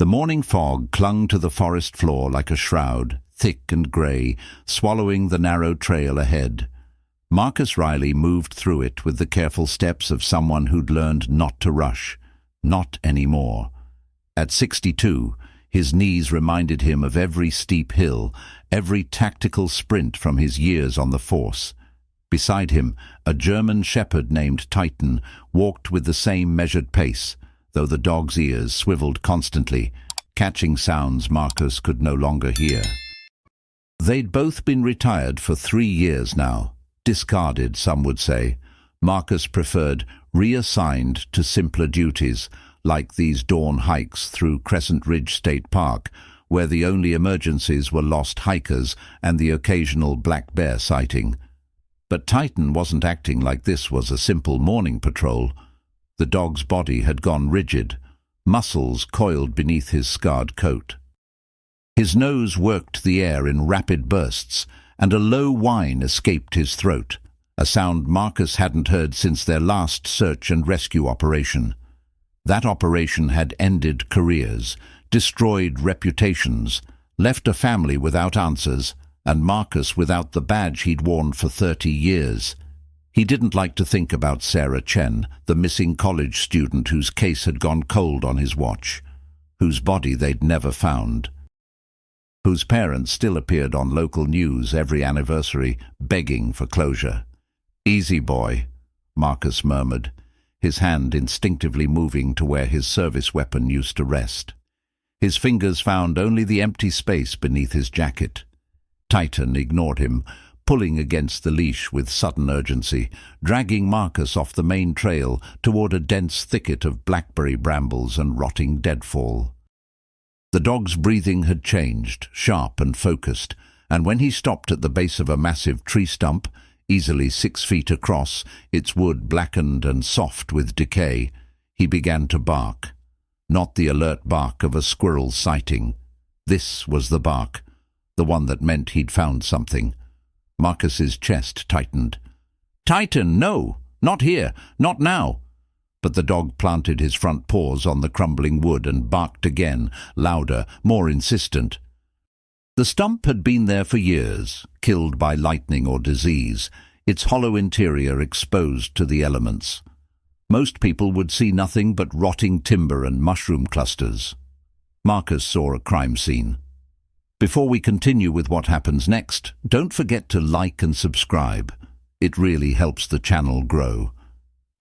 The morning fog clung to the forest floor like a shroud, thick and grey, swallowing the narrow trail ahead. Marcus Riley moved through it with the careful steps of someone who'd learned not to rush. Not anymore. At 62, his knees reminded him of every steep hill, every tactical sprint from his years on the force. Beside him, a German shepherd named Titan walked with the same measured pace, though the dog's ears swiveled constantly, catching sounds Marcus could no longer hear. They'd both been retired for 3 years now. Discarded, some would say. Marcus preferred reassigned to simpler duties, like these dawn hikes through Crescent Ridge State Park, where the only emergencies were lost hikers and the occasional black bear sighting. But Titan wasn't acting like this was a simple morning patrol. The dog's body had gone rigid, muscles coiled beneath his scarred coat. His nose worked the air in rapid bursts, and a low whine escaped his throat, a sound Marcus hadn't heard since their last search and rescue operation. That operation had ended careers, destroyed reputations, left a family without answers, and Marcus without the badge he'd worn for 30 years. He didn't like to think about Sarah Chen, the missing college student whose case had gone cold on his watch, whose body they'd never found, whose parents still appeared on local news every anniversary, begging for closure. "Easy, boy," Marcus murmured, his hand instinctively moving to where his service weapon used to rest. His fingers found only the empty space beneath his jacket. Titan ignored him, pulling against the leash with sudden urgency, dragging Marcus off the main trail toward a dense thicket of blackberry brambles and rotting deadfall. The dog's breathing had changed, sharp and focused, and when he stopped at the base of a massive tree stump, easily 6 feet across, its wood blackened and soft with decay, he began to bark. Not the alert bark of a squirrel sighting. This was the bark, the one that meant he'd found something. Marcus's chest tightened. "Titan, no! Not here! Not now!" But the dog planted his front paws on the crumbling wood and barked again, louder, more insistent. The stump had been there for years, killed by lightning or disease, its hollow interior exposed to the elements. Most people would see nothing but rotting timber and mushroom clusters. Marcus saw a crime scene. Before we continue with what happens next, don't forget to like and subscribe. It really helps the channel grow.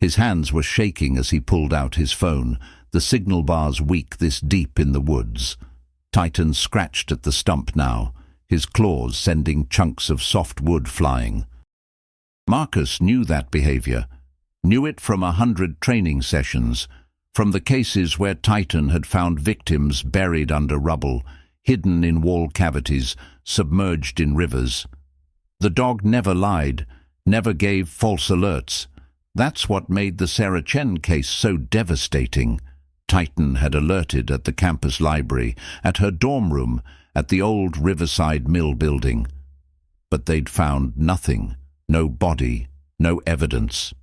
His hands were shaking as he pulled out his phone, the signal bars weak this deep in the woods. Titan scratched at the stump now, his claws sending chunks of soft wood flying. Marcus knew that behavior, knew it from 100 training sessions, from the cases where Titan had found victims buried under rubble, hidden in wall cavities, submerged in rivers. The dog never lied, never gave false alerts. That's what made the Sarah Chen case so devastating. Titan had alerted at the campus library, at her dorm room, at the old Riverside Mill building. But they'd found nothing, no body, no evidence.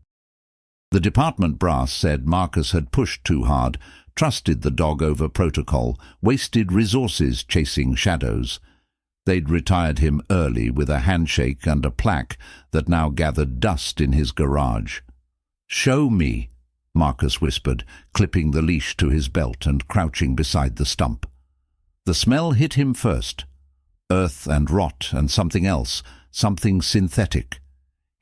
The department brass said Marcus had pushed too hard, trusted the dog over protocol, wasted resources chasing shadows. They'd retired him early with a handshake and a plaque that now gathered dust in his garage. "Show me," Marcus whispered, clipping the leash to his belt and crouching beside the stump. The smell hit him first. Earth and rot and something else, something synthetic.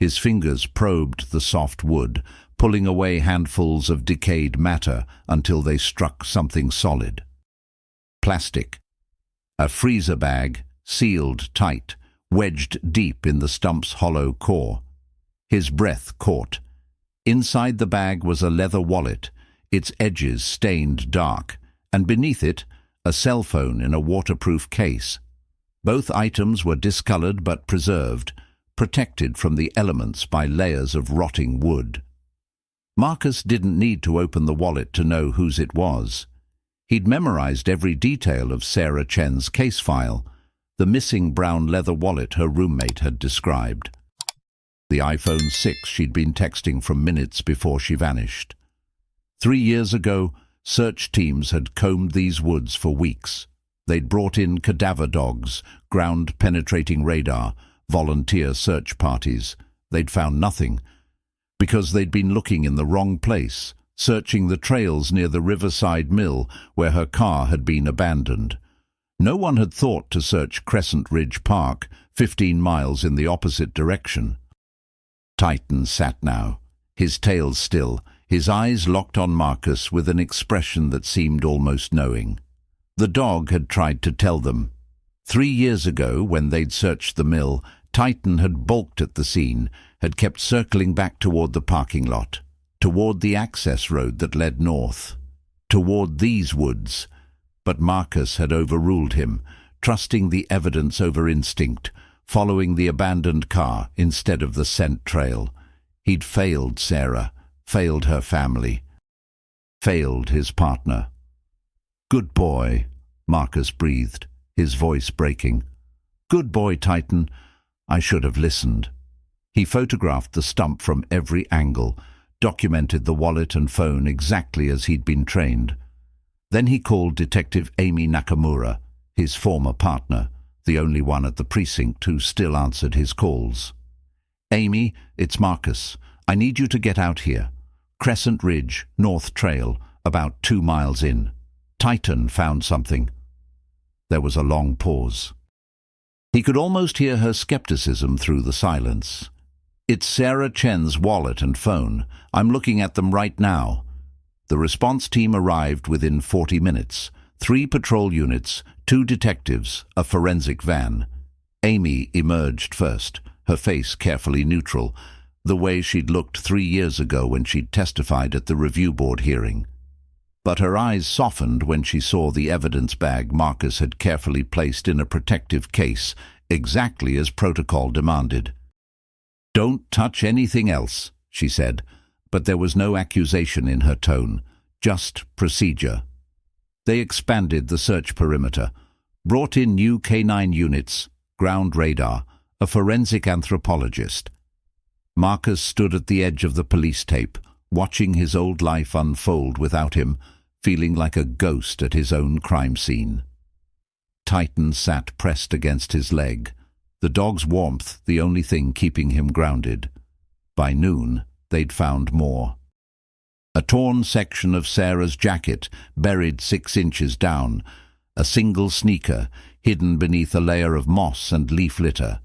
His fingers probed the soft wood, pulling away handfuls of decayed matter until they struck something solid. Plastic. A freezer bag, sealed tight, wedged deep in the stump's hollow core. His breath caught. Inside the bag was a leather wallet, its edges stained dark, and beneath it, a cell phone in a waterproof case. Both items were discolored but preserved, protected from the elements by layers of rotting wood. Marcus didn't need to open the wallet to know whose it was. He'd memorized every detail of Sarah Chen's case file, the missing brown leather wallet her roommate had described. The iPhone 6 she'd been texting from minutes before she vanished. 3 years ago, Search teams had combed these woods for weeks. They'd brought in cadaver dogs, ground-penetrating radar, volunteer search parties. They'd found nothing, because they'd been looking in the wrong place, searching the trails near the riverside mill where her car had been abandoned. No one had thought to search Crescent Ridge Park, 15 miles in the opposite direction. Titan sat now, his tail still, his eyes locked on Marcus with an expression that seemed almost knowing. The dog had tried to tell them. 3 years ago, when they'd searched the mill, Titan had balked at the scene, had kept circling back toward the parking lot, toward the access road that led north, toward these woods. But Marcus had overruled him, trusting the evidence over instinct, following the abandoned car instead of the scent trail. He'd failed Sarah, failed her family, failed his partner. "Good boy," Marcus breathed, his voice breaking. "Good boy, Titan. I should have listened." He photographed the stump from every angle, documented the wallet and phone exactly as he'd been trained. Then he called Detective Amy Nakamura, his former partner, the only one at the precinct who still answered his calls. "Amy, it's Marcus. I need you to get out here. Crescent Ridge, North Trail, about 2 miles in. Titan found something." There was a long pause. He could almost hear her skepticism through the silence. "It's Sarah Chen's wallet and phone. I'm looking at them right now." The response team arrived within 40 minutes. 3 patrol units, 2 detectives, a forensic van. Amy emerged first, her face carefully neutral, the way she'd looked 3 years ago when she'd testified at the review board hearing. But her eyes softened when she saw the evidence bag Marcus had carefully placed in a protective case, exactly as protocol demanded. "Don't touch anything else," she said, but there was no accusation in her tone, just procedure. They expanded the search perimeter, brought in new K9 units, ground radar, a forensic anthropologist. Marcus stood at the edge of the police tape, watching his old life unfold without him, feeling like a ghost at his own crime scene. Titan sat pressed against his leg, the dog's warmth the only thing keeping him grounded. By noon, they'd found more. A torn section of Sarah's jacket, buried 6 inches down, a single sneaker, hidden beneath a layer of moss and leaf litter,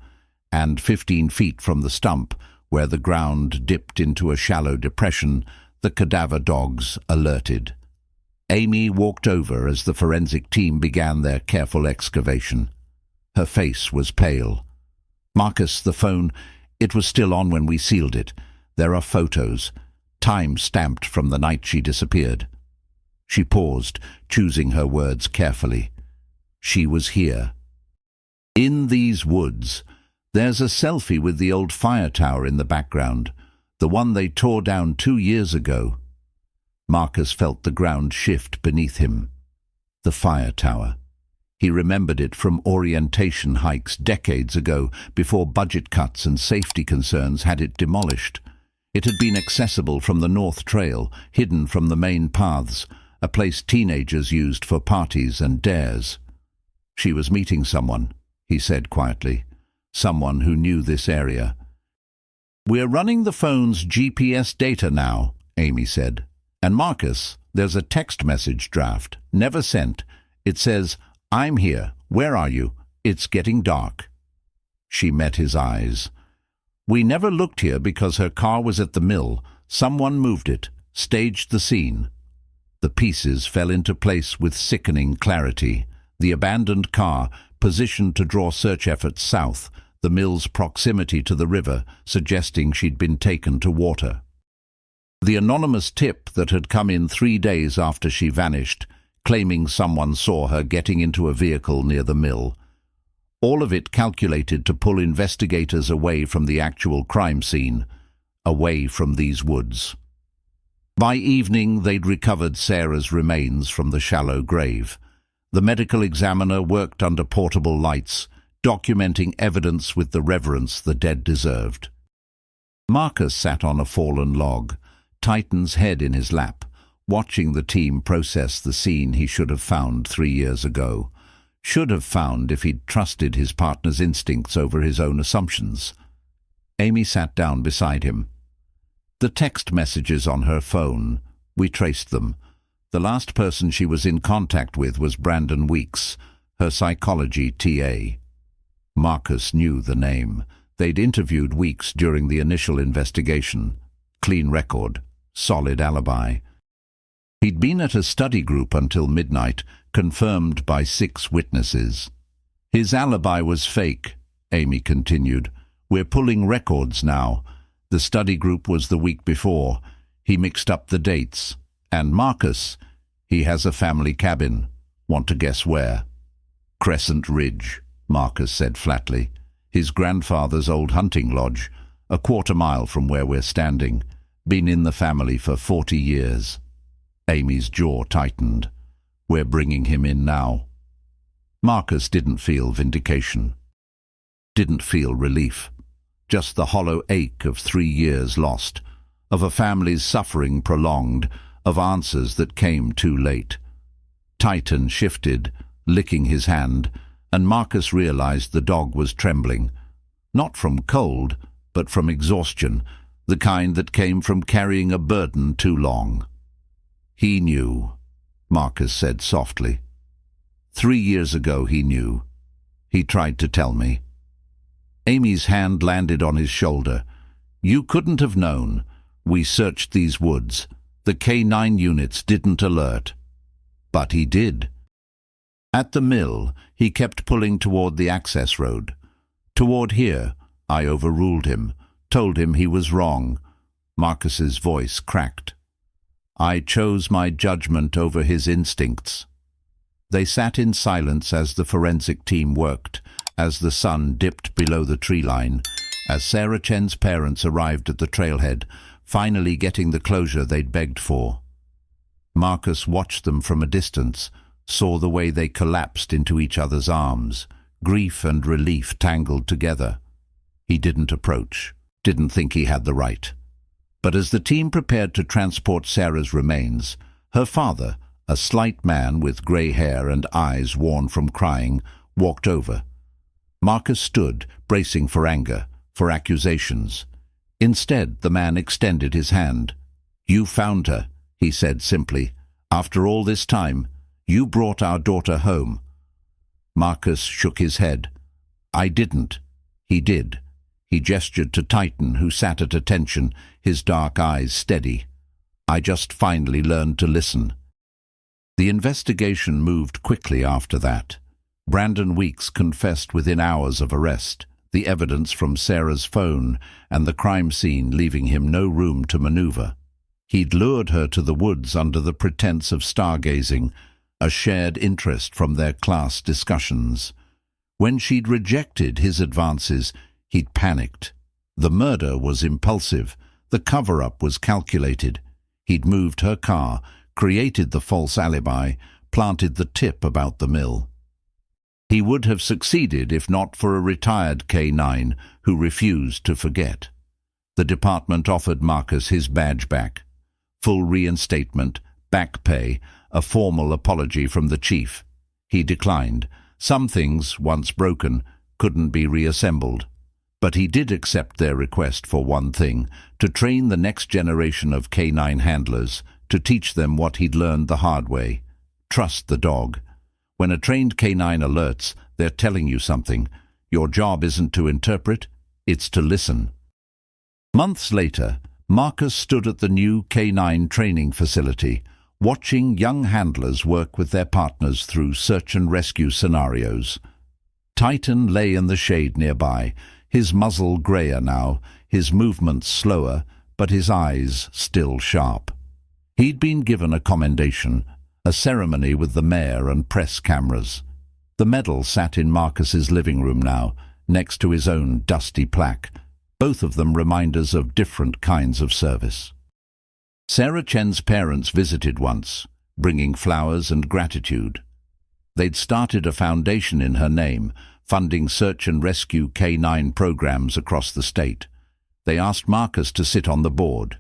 and 15 feet from the stump, where the ground dipped into a shallow depression, the cadaver dogs alerted. Amy walked over as the forensic team began their careful excavation. Her face was pale. "Marcus, the phone, it was still on when we sealed it. There are photos, time stamped from the night she disappeared." She paused, choosing her words carefully. She was here. "In these woods. There's a selfie with the old fire tower in the background, the one they tore down 2 years ago." Marcus felt the ground shift beneath him. The fire tower. He remembered it from orientation hikes decades ago, before budget cuts and safety concerns had it demolished. It had been accessible from the North Trail, hidden from the main paths, a place teenagers used for parties and dares. "She was meeting someone," he said quietly. "Someone who knew this area." "We're running the phone's GPS data now," Amy said. "And Marcus, there's a text message draft, never sent. It says, 'I'm here. Where are you? It's getting dark.'" She met his eyes. "We never looked here because her car was at the mill. Someone moved it, staged the scene." The pieces fell into place with sickening clarity. The abandoned car, positioned to draw search efforts south, the mill's proximity to the river, suggesting she'd been taken to water. The anonymous tip that had come in 3 days after she vanished, claiming someone saw her getting into a vehicle near the mill. All of it calculated to pull investigators away from the actual crime scene, away from these woods. By evening, they'd recovered Sarah's remains from the shallow grave. The medical examiner worked under portable lights, documenting evidence with the reverence the dead deserved. Marcus sat on a fallen log, Titan's head in his lap, watching the team process the scene he should have found 3 years ago. Should have found if he'd trusted his partner's instincts over his own assumptions. Amy sat down beside him. The text messages on her phone, we traced them. The last person she was in contact with was Brandon Weeks, her psychology TA. Marcus knew the name. They'd interviewed Weeks during the initial investigation. Clean record, solid alibi. He'd been at a study group until midnight, confirmed by 6 witnesses. His alibi was fake, Amy continued. We're pulling records now. The study group was the week before. He mixed up the dates. And Marcus, he has a family cabin. Want to guess where? Crescent Ridge, Marcus said flatly. His grandfather's old hunting lodge, a quarter-mile from where we're standing. Been in the family for 40 years. Amy's jaw tightened. We're bringing him in now. Marcus didn't feel vindication. Didn't feel relief. Just the hollow ache of 3 years lost, of a family's suffering prolonged, of answers that came too late. Titan shifted, licking his hand, and Marcus realized the dog was trembling. Not from cold, but from exhaustion, the kind that came from carrying a burden too long. He knew, Marcus said softly. 3 years ago he knew. He tried to tell me. Amy's hand landed on his shoulder. You couldn't have known. We searched these woods. The K9 units didn't alert. But he did. At the mill, he kept pulling toward the access road. Toward here, I overruled him, told him he was wrong. Marcus's voice cracked. I chose my judgment over his instincts. They sat in silence as the forensic team worked, as the sun dipped below the tree line, as Sarah Chen's parents arrived at the trailhead, finally getting the closure they'd begged for. Marcus watched them from a distance, saw the way they collapsed into each other's arms, grief and relief tangled together. He didn't approach, didn't think he had the right. But as the team prepared to transport Sarah's remains, her father, a slight man with grey hair and eyes worn from crying, walked over. Marcus stood, bracing for anger, for accusations. Instead, the man extended his hand. You found her, he said simply. After all this time, you brought our daughter home. Marcus shook his head. I didn't. He did. He gestured to Titan, who sat at attention, his dark eyes steady. I just finally learned to listen. The investigation moved quickly after that. Brandon Weeks confessed within hours of arrest, the evidence from Sarah's phone and the crime scene leaving him no room to maneuver. He'd lured her to the woods under the pretense of stargazing, a shared interest from their class discussions. When she'd rejected his advances, he'd panicked. The murder was impulsive. The cover-up was calculated. He'd moved her car, created the false alibi, planted the tip about the mill. He would have succeeded if not for a retired K9 who refused to forget. The department offered Marcus his badge back. Full reinstatement, back pay, a formal apology from the chief. He declined. Some things, once broken, couldn't be reassembled. But he did accept their request for one thing, to train the next generation of K9 handlers, to teach them what he'd learned the hard way. Trust the dog. When a trained K9 alerts, they're telling you something. Your job isn't to interpret, it's to listen. Months later, Marcus stood at the new K9 training facility, watching young handlers work with their partners through search and rescue scenarios. Titan lay in the shade nearby, his muzzle greyer now, his movements slower, but his eyes still sharp. He'd been given a commendation, a ceremony with the mayor and press cameras. The medal sat in Marcus's living room now, next to his own dusty plaque, both of them reminders of different kinds of service. Sarah Chen's parents visited once, bringing flowers and gratitude. They'd started a foundation in her name, funding search and rescue K9 programs across the state. They asked Marcus to sit on the board.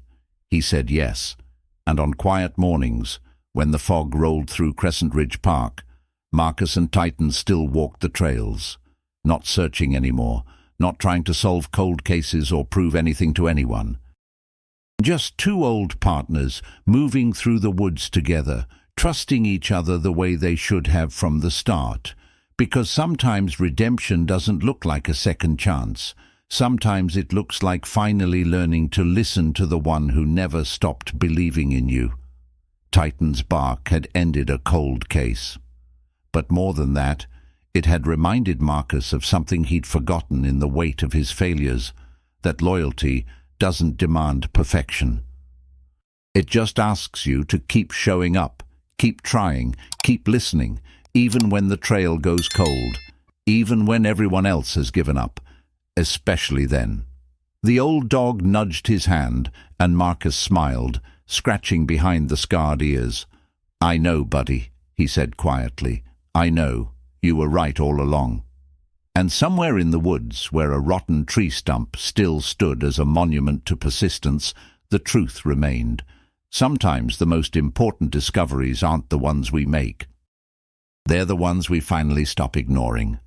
He said yes, and on quiet mornings, when the fog rolled through Crescent Ridge Park, Marcus and Titan still walked the trails, not searching anymore, not trying to solve cold cases or prove anything to anyone. Just two old partners moving through the woods together, trusting each other the way they should have from the start. Because sometimes redemption doesn't look like a second chance. Sometimes it looks like finally learning to listen to the one who never stopped believing in you. Titan's bark had ended a cold case. But more than that, it had reminded Marcus of something he'd forgotten in the weight of his failures, that loyalty doesn't demand perfection. It just asks you to keep showing up, keep trying, keep listening, even when the trail goes cold, even when everyone else has given up, especially then. The old dog nudged his hand, and Marcus smiled, scratching behind the scarred ears. "I know, buddy," he said quietly. "I know. You were right all along." And somewhere in the woods, where a rotten tree stump still stood as a monument to persistence, the truth remained. Sometimes the most important discoveries aren't the ones we make. They're the ones we finally stop ignoring.